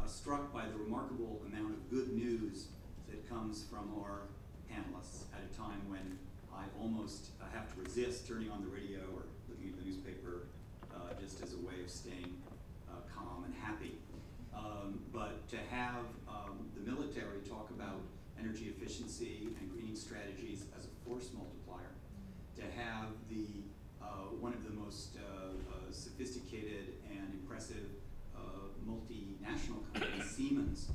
struck by the remarkable amount of good news that comes from our panelists at a time when I almost have to resist turning on the radio or looking at the newspaper just as a way of staying calm and happy. But to have the military talk about energy efficiency and greening strategies as a force multiplier, to have the one of the most sophisticated and impressive multinational company, Siemens,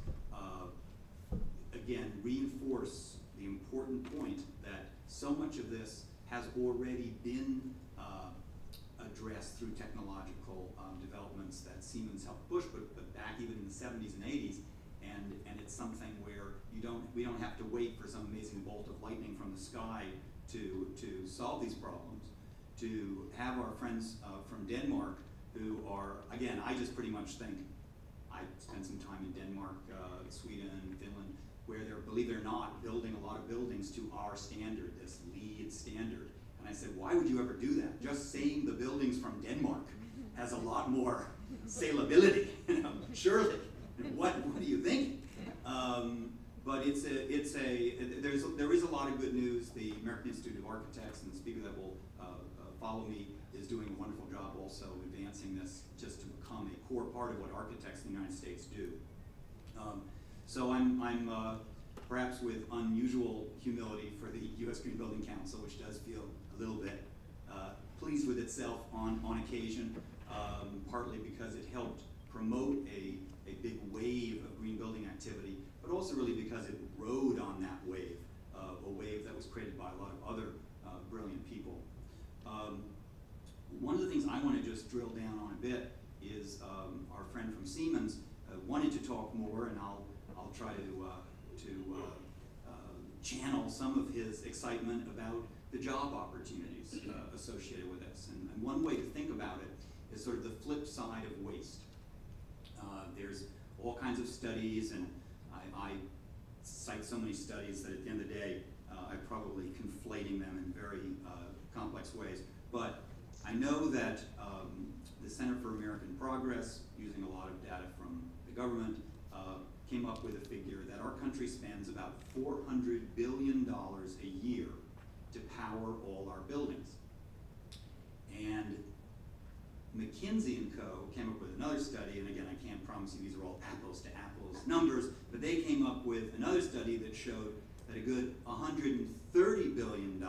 again reinforce the important point that so much of this has already been addressed through technological developments that Siemens helped push, but back even in the 70s and 80s, and it's something where we don't have to wait for some amazing bolt of lightning from the sky to solve these problems. To have our friends from Denmark, who are, again, I just pretty much think, I spent some time in Denmark, Sweden, Finland, where they're, believe it or not, building a lot of buildings to our standard, this LEED standard. And I said, why would you ever do that? Just saying the buildings from Denmark has a lot more salability, surely. What are you thinking? But there is a lot of good news. The American Institute of Architects and the speaker that will follow me is doing a wonderful job also advancing this just to become a core part of what architects in the United States do. So I'm perhaps with unusual humility for the U.S. Green Building Council, which does feel a little bit pleased with itself on occasion, partly because it helped promote a big wave of green building activity, but also really because it rode on that wave, a wave that was created by a lot of other brilliant people. One of the things I want to just drill down on a bit is our friend from Siemens wanted to talk more, and I'll try to channel some of his excitement about the job opportunities associated with this. And one way to think about it is sort of the flip side of waste. There's all kinds of studies, and I cite so many studies that at the end of the day, I'm probably conflating them in very complex ways. But I know that the Center for American Progress, using a lot of data from the government, came up with a figure that our country spends about $400 billion a year to power all our buildings. And McKinsey & Co. came up with another study, and again, I can't promise you these are all apples to apples numbers, but they came up with another study that showed that a good $130 billion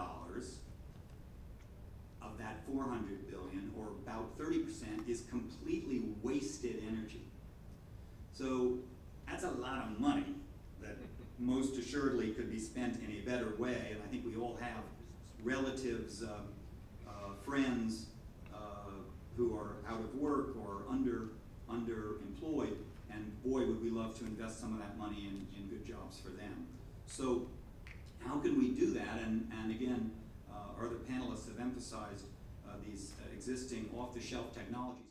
of that $400 billion, or about 30%, is completely wasted energy. So that's a lot of money that most assuredly could be spent in a better way, and I think we all have relatives, friends who are out of work or underemployed, and boy, would we love to invest some of that money in good jobs for them. So how can we do that? And again, our other panelists have emphasized these existing off-the-shelf technologies.